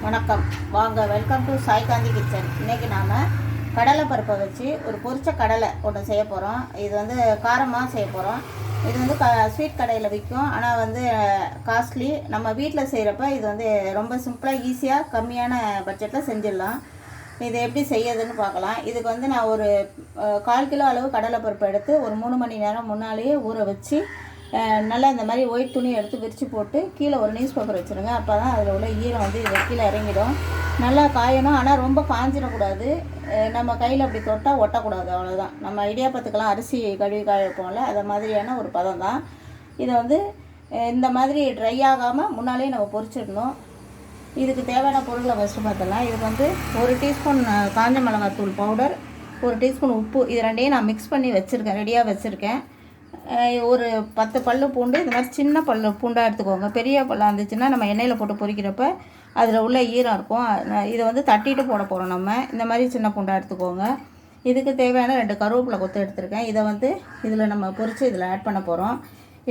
வணக்கம். வாங்க, welcome to Sai Gandhi kitchen. இன்றைக்கி நாம் கடலை பருப்பை வச்சு ஒரு பொரிச்ச கடலை ஒன்று செய்ய போகிறோம். இது வந்து காரமாக செய்ய போகிறோம். இது வந்து ஸ்வீட் கடையில் விற்கும், ஆனால் வந்து காஸ்ட்லி. நம்ம வீட்டில் செய்கிறப்ப இது வந்து ரொம்ப சிம்பிளாக ஈஸியாக கம்மியான பட்ஜெட்டில் செஞ்சிடலாம். இதை எப்படி செய்யறதுன்னு பார்க்கலாம். இதுக்கு வந்து நான் ஒரு 1/4 கிலோ அளவு கடலை பருப்பை எடுத்து ஒரு 3 மணி நேரம் முன்னாலேயே ஊற வச்சு நல்லா இந்த மாதிரி ஒயிட் துணி எடுத்து விரித்து போட்டு கீழே ஒரு நியூஸ் பேப்பர் வச்சுருங்க. அப்போ தான் அதில் உள்ள ஈரம் வந்து இது கீழே இறங்கிடும். நல்லா காயணும், ஆனால் ரொம்ப காஞ்சிடக்கூடாது. நம்ம கையில் அப்படி தொட்டால் ஒட்டக்கூடாது, அவ்வளோதான். நம்ம இடியாப்பத்துக்கெல்லாம் அரிசி கழுவி காய வைப்போம்ல, அதை மாதிரியான ஒரு பதம் தான். இதை வந்து இந்த மாதிரி ட்ரை ஆகாமல் முன்னாலே நம்ம பொரிச்சிடணும். இதுக்கு தேவையான பொருளை ஃபஸ்ட்டு பார்த்துடலாம். இதுக்கு வந்து 1 டீஸ்பூன் காஞ்ச மிளகாத்தூள் பவுடர், 1 டீஸ்பூன் உப்பு, இது ரெண்டையும் நான் மிக்ஸ் பண்ணி வச்சுருக்கேன், ரெடியாக வச்சுருக்கேன். ஒரு 10 பல்லு பூண்டு, இது மாதிரி சின்ன பல்லு பூண்டாக எடுத்துக்கோங்க. பெரிய பல்லாக இருந்துச்சுன்னா நம்ம எண்ணெயில் போட்டு பொரிக்கிறப்ப அதில் உள்ள ஈரம் இருக்கும். இதை வந்து தட்டிட்டு போட போகிறோம் நம்ம. இந்த மாதிரி சின்ன பூண்டாக எடுத்துக்கோங்க. இதுக்கு தேவையான 2 கருவேப்பிலை கொத்து எடுத்துருக்கேன். இதை வந்து இதில் நம்ம பொரித்து இதில் ஆட் பண்ண போகிறோம்.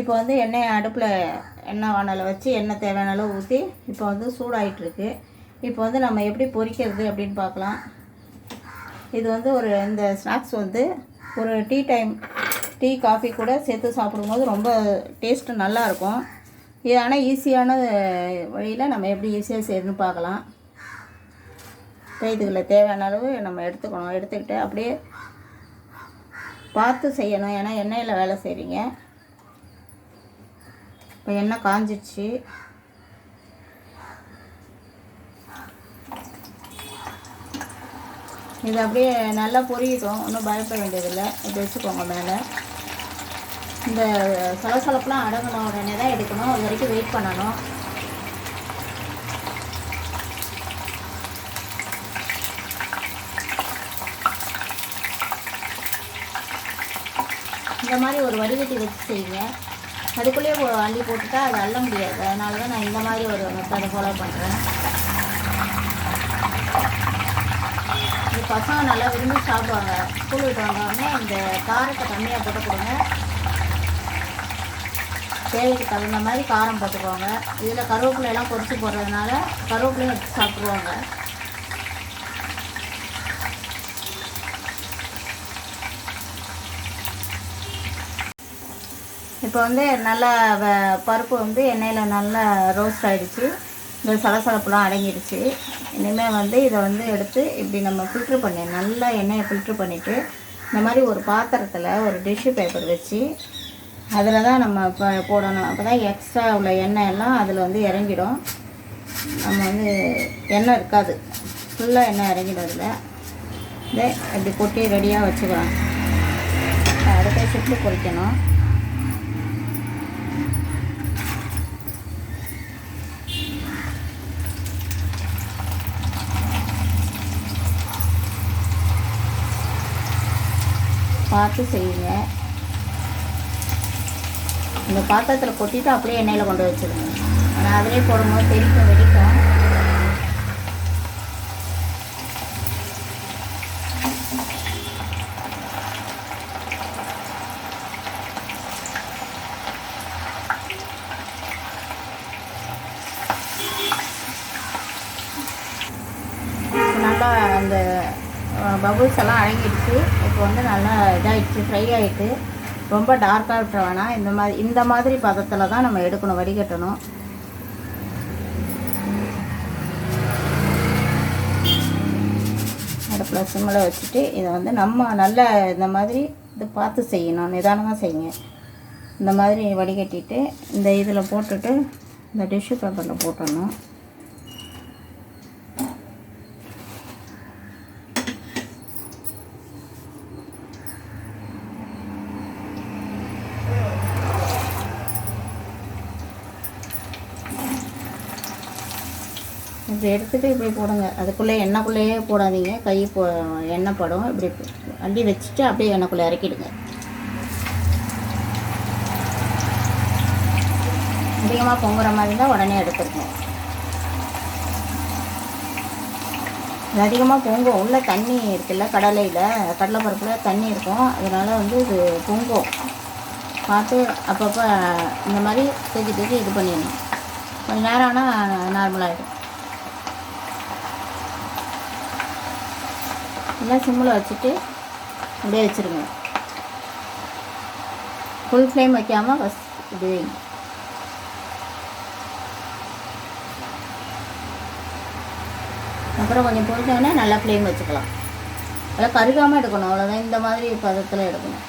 இப்போ வந்து அடுப்பில் எண்ணெய் வானலை வச்சு எண்ணெய் தேவையான அளவு ஊற்றி இப்போ வந்து சூடாகிட்டுருக்கு. இப்போ வந்து நம்ம எப்படி பொரிக்கிறது அப்படின்னு பார்க்கலாம். இது வந்து இந்த ஸ்நாக்ஸ் வந்து ஒரு டீ காஃபி கூட சேர்த்து சாப்பிடும்போது ரொம்ப டேஸ்ட்டு நல்லாயிருக்கும். இது ஆனால் ஈஸியான வழியில் நம்ம எப்படி ஈஸியாக செய்யணும்னு பார்க்கலாம். இப்போ இதுக்குள்ள தேவையான அளவு நம்ம எடுத்துக்கணும். எடுத்துக்கிட்டு அப்படியே பார்த்து செய்யணும், ஏன்னா எண்ணெயில் வேலை செய்கிறீங்க. இப்போ எண்ணெய் காஞ்சிடுச்சு. இது அப்படியே நல்லா பொரியட்டும், ஒன்றும் பயப்பட வேண்டியதில்லை. இப்படி வச்சுக்கோங்க மேலே. இந்த சலசலப்பெலாம் அடங்கணும், உடனே தான் எடுக்கணும். அது வரைக்கும் வெயிட் பண்ணணும். இந்த மாதிரி ஒரு வடிகட்டி வச்சு செய்யுங்க. அதுக்குள்ளேயே அள்ளி போட்டுட்டா அது அள்ள முடியாது. அதனால தான் நான் இந்த மாதிரி ஒரு மெத்தடை ஃபாலோ பண்ணுறேன். இந்த பசங்க நல்லா விரும்பி சாப்பிடுவாங்க. ஸ்கூல் விட்டு வந்தோடனே இந்த காரத்தை கம்மியாக போட்டு கொடுங்க. தேவைக்கு தகுந்த மாதிரி காரம் போட்டுக்குவாங்க. இதில் கருவேப்பிலையெல்லாம் பொரிச்சு போடுறதுனால கருவேப்பிலையும் வச்சு சாப்பிடுவாங்க. இப்போ வந்து நல்லா பருப்பு வந்து எண்ணெயில் நல்லா ரோஸ்ட் ஆகிடுச்சு. இந்த சலசலப்புலாம் அடங்கிடுச்சு. இனிமேல் வந்து இதை வந்து எடுத்து இப்படி நம்ம ஃபில்ட்ரு பண்ணி நல்லா எண்ணெயை ஃபில்ட்ரு பண்ணிவிட்டு இந்த மாதிரி ஒரு பாத்திரத்தில் ஒரு டிஷ்யூ பேப்பர் வச்சு அதில் தான் நம்ம போடணும். அப்போ தான் எக்ஸ்ட்ரா உள்ள எண்ணெய் எல்லாம் அதில் வந்து இறங்கிடும். நம்ம வந்து எண்ணெய் இருக்காது, ஃபுல்லாக எண்ணெய் இறங்கிடும். அதில் இதே இப்படி கொட்டி ரெடியாக வச்சுக்கலாம். அடுத்த சுட்டு பொரிக்கணும். பார்த்து செய்யுங்க. இந்த பாத்திரத்தில் கொட்டிட்டு அப்படியே எண்ணெயில் கொண்டு வச்சுருங்க. ஆனால் அதிலே போடும்போது வெடிக்கும். நல்லா அந்த பபுள்ஸ் எல்லாம் அடங்கிடுச்சு. இப்போ வந்து நல்லா இதாகிடுச்சு, ஃப்ரை ஆகிட்டு. ரொம்ப டார்க்காக விட்டுற வேணாம். இந்த மாதிரி பதத்தில் தான் நம்ம எடுக்கணும், வடிகட்டணும். அடுப்பில் சிம்மில் வச்சுட்டு இதை வந்து நம்ம நல்லா இந்த மாதிரி இது பார்த்து செய்யணும், நிதானமாக செய்யுங்க. இந்த மாதிரி வடிகட்டிட்டு இந்த இதில் போட்டுட்டு இந்த டிஷ்யூ பேப்பரில் போட்டுடணும். இப்படி எடுத்துகிட்டு இப்படி போடுங்க. அதுக்குள்ளே எண்ணெய்க்குள்ளேயே போடாதீங்க, எண்ணெய் படும். இப்படி அள்ளி வச்சுட்டு அப்படியே எண்ணெய்க்குள்ளே இறக்கிடுங்க. அதிகமாக பொங்குற மாதிரி இருந்தால் உடனே எடுத்துருங்க. இது அதிகமாக பொங்கும். உள்ள தண்ணி இருக்குல்ல, கடலைப்பருப்பில் தண்ணி இருக்கும். அதனால் வந்து இது பொங்கும். பார்த்து அப்பப்போ இந்த மாதிரி தூக்கி இது பண்ணிடணும். கொஞ்சம் நேரம் ஆனால் நார்மலாகிடும். எல்லாம் சிம்மில் வச்சுட்டு அப்படியே வச்சுருங்க. ஃபுல் ஃப்ளேம் வைக்காமல் ஃபஸ்ட் இப்படி வைங்க. அப்புறம் கொஞ்சம் பொரிஞ்சோடனே நல்லா ஃப்ளேம் வச்சுக்கலாம். அதெல்லாம் கருகாமல் எடுக்கணும், அவ்வளோதான். இந்த மாதிரி பதத்தில் எடுக்கணும்.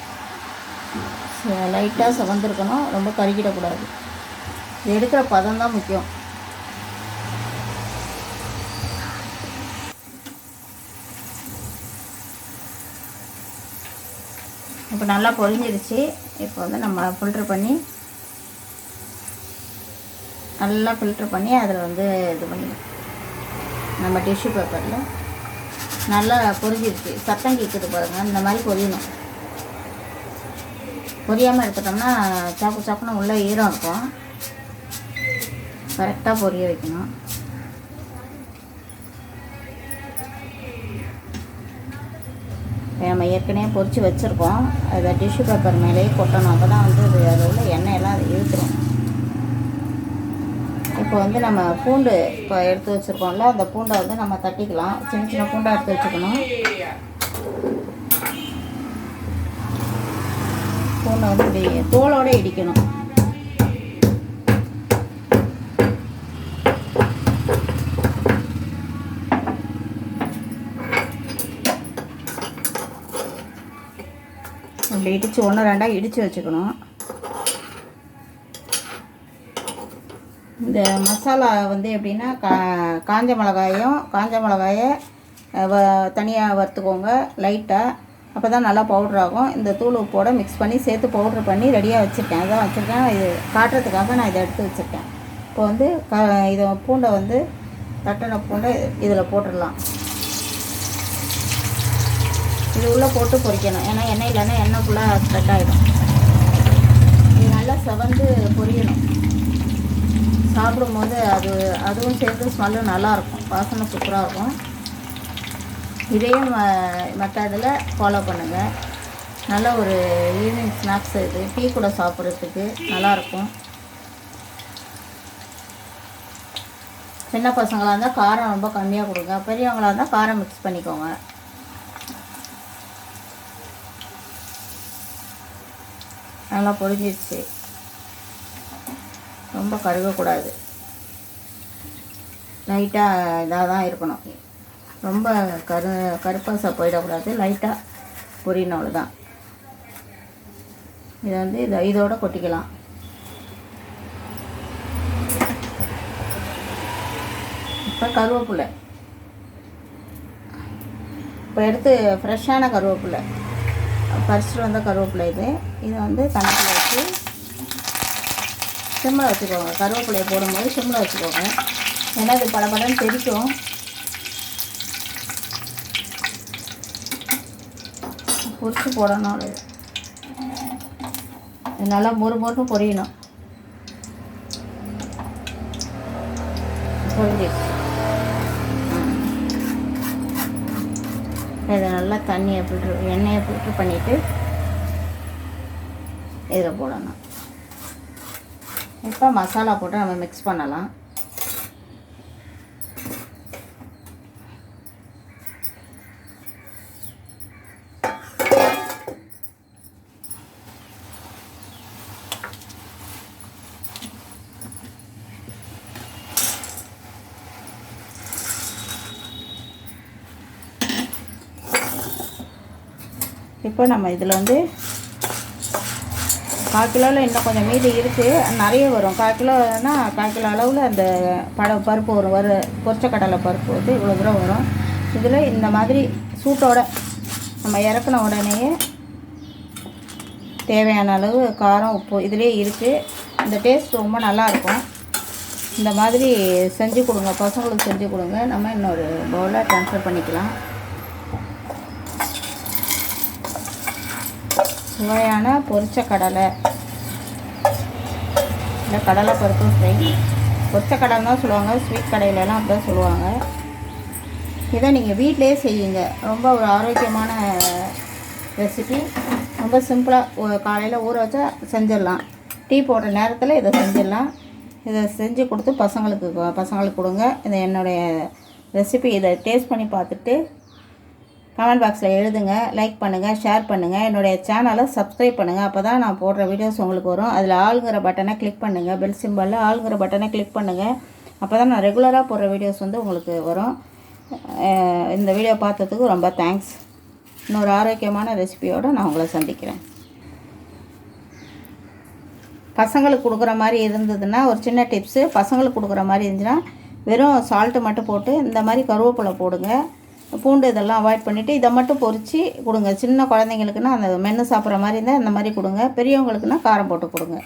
லைட்டாக செவந்திருக்கணும், ரொம்ப கருகிடக்கூடாது. இது எடுக்கிற பதம் தான் முக்கியம். இப்போ நல்லா பொரிஞ்சிருச்சு. இப்போ வந்து நம்ம ஃபில்ட்ரு பண்ணி நல்லா ஃபில்ட்ரு பண்ணி அதில் வந்து இது பண்ணி நம்ம டிஷ்யூ பேப்பரில் நல்லா பொரிஞ்சிருச்சு. சத்தம் கேட்குது பாருங்கள், இந்த மாதிரி பொரியணும். பொரியாமல் எடுத்துட்டோம்னா சாப்புன்னு உள்ளே ஈரம் இருக்கும். கரெக்டாக பொரிய வைக்கணும். நம்ம ஏற்கனவே பொரித்து வச்சுருக்கோம், அதை டிஷ்யூ பேப்பர் மேலேயே கொட்டணும். அப்போ தான் வந்து அதில் உள்ள எண்ணெயெல்லாம் அதை இழுத்துரும். இப்போ வந்து நம்ம பூண்டு இப்போ எடுத்து வச்சுருக்கோம்ல, அந்த பூண்டை வந்து நம்ம தட்டிக்கலாம். சின்ன சின்ன பூண்டாக எடுத்து வச்சுக்கணும். பூண்டை வந்து இப்படி தோலோடு இடிக்கணும். அப்படி இடித்து 1-2 இடித்து வச்சுக்கணும். இந்த மசாலா வந்து எப்படின்னா காஞ்ச மிளகாயை தனியாக வறுத்துக்கோங்க லைட்டாக. அப்போ தான் நல்லா பவுட்ரு ஆகும். இந்த தூள் உப்போட மிக்ஸ் பண்ணி சேர்த்து பவுட்ரு பண்ணி ரெடியாக வச்சுருக்கேன். அதான் வச்சுருக்கேன். இது காட்டுறதுக்காக நான் இதை எடுத்து வச்சுருக்கேன். இப்போ வந்து இதை பூண்டை வந்து தட்டின பூண்டை இதில் போட்டுடலாம். இது உள்ளே போட்டு பொரிக்கணும். ஏன்னா எண்ணெய் இல்லைன்னா எண்ணெய் ஃபுல்லாக ஸ்ப்ரெட் ஆகிடும். இது நல்லா செவந்து பொரியணும். சாப்பிடும்போது அதுவும் சேர்த்து ஸ்மெல்லும் நல்லாயிருக்கும், வாசனை சூப்பராக இருக்கும். இதையும் மெத்தடில் ஃபாலோ பண்ணுங்கள். நல்ல ஒரு ஈவினிங் ஸ்நாக்ஸ். இது டீ கூட சாப்பிட்றதுக்கு நல்லாயிருக்கும். சின்ன பசங்களாக இருந்தால் காரம் ரொம்ப கம்மியாக கொடுங்க, பெரியவங்களாக இருந்தால் காரம் மிக்ஸ் பண்ணிக்கோங்க. நல்லா பொரிஞ்சிருச்சு. ரொம்ப கருகக்கூடாது, லைட்டாக இதாக தான் இருக்கணும். ரொம்ப கருப்பாசா போயிடக்கூடாது, லைட்டாக பொரியணும், அவ்வளோதான். இதை வந்து இதோடு கொட்டிக்கலாம். இப்போ கருவேப்பிலை இப்போ எடுத்து ஃப்ரெஷ்ஷான கருவேப்பிலை பறிச்சுட்டு வந்த கருவேப்பிலை இதை வந்து தண்ணியில் வச்சு சிம்மில் வச்சுக்கோங்க. கருவேப்பிலையை போடும்போது சிம்மில் வச்சுக்கோங்க. ஏன்னா இது படபடன்னு தெரிக்கும். பொரிச்சு போடணும். அது நல்லா மொறு பொரியணும். பொரிஞ்சிடுச்சு. இதை நல்லா எண்ணெயை ஃபில்ட்ரு பண்ணிவிட்டு இதில் போடணும். இப்போ மசாலா போட்டு நம்ம மிக்ஸ் பண்ணலாம். இப்போ நம்ம இதில் வந்து 1/4 கிலோவில் இன்னும் கொஞ்சம் மீதி இருக்குது, நிறைய வரும். 1/4 கிலோனா 1/4 கிலோ அளவில் அந்த பருப்பு வரும். பொரிச்ச கடலை பருப்பு வந்து இவ்வளோ தூரம் வரும். இதில் இந்த மாதிரி சூட்டோட நம்ம இறக்குன உடனேயே தேவையான அளவு காரம் உப்பு இதிலே இருக்குது. இந்த டேஸ்ட் ரொம்ப நல்லாயிருக்கும். இந்த மாதிரி செஞ்சு கொடுங்க, பசங்களுக்கு செஞ்சு கொடுங்க. நம்ம இன்னொரு பவுலில் ட்ரான்ஸ்ஃபர் பண்ணிக்கலாம். சுவையான பொரிச்ச கடலை இல்லை கடலை பருப்பு ஃப்ரை. பொரிச்ச கடலை தான் சொல்லுவாங்க, ஸ்வீட் கடையிலலாம் அப்படி தான் சொல்லுவாங்க. இதை நீங்கள் வீட்டிலையே செய்யுங்க. ரொம்ப ஒரு ஆரோக்கியமான ரெசிபி. ரொம்ப சிம்பிளாக காலையில் ஊற வச்சா செஞ்சிடலாம். டீ போடுற நேரத்தில் இதை செஞ்சிடலாம். இதை செஞ்சு கொடுத்து பசங்களுக்கு கொடுங்க. இது என்னுடைய ரெசிபி. இதை டேஸ்ட் பண்ணி பார்த்துட்டு கமெண்ட் பாக்ஸில் எழுதுங்க. லைக் பண்ணுங்கள், ஷேர் பண்ணுங்கள். என்னுடைய சேனலை சப்ஸ்கிரைப் பண்ணுங்கள். அப்போ தான் நான் போடுற வீடியோஸ் உங்களுக்கு வரும். அதில் ஆளுங்கிற பட்டனை கிளிக் பண்ணுங்கள். பெல் சிம்பலில் ஆளுங்கிற பட்டனை கிளிக் பண்ணுங்கள். அப்போ தான் நான் ரெகுலராக போடுற வீடியோஸ் வந்து உங்களுக்கு வரும். இந்த வீடியோ பார்த்ததுக்கு ரொம்ப தேங்க்ஸ். இன்னொரு ஆரோக்கியமான ரெசிபியோடு நான் உங்களை சந்திக்கிறேன். பசங்களுக்கு கொடுக்குற மாதிரி இருந்ததுன்னா ஒரு சின்ன டிப்ஸு, பசங்களுக்கு கொடுக்குற மாதிரி இருந்துச்சுன்னா வெறும் சால்ட்டு மட்டும் போட்டு இந்த மாதிரி கருவேப்பிலை போடுங்க. பூண்டு இதெல்லாம் அவாய்ட் பண்ணிவிட்டு இதை மட்டும் பொரித்து கொடுங்க. சின்ன குழந்தைங்களுக்குன்னா அந்த மென்று சாப்பிட்ற மாதிரி இருந்தால் இந்த மாதிரி கொடுங்க. பெரியவங்களுக்குன்னா காரம் போட்டு கொடுங்க.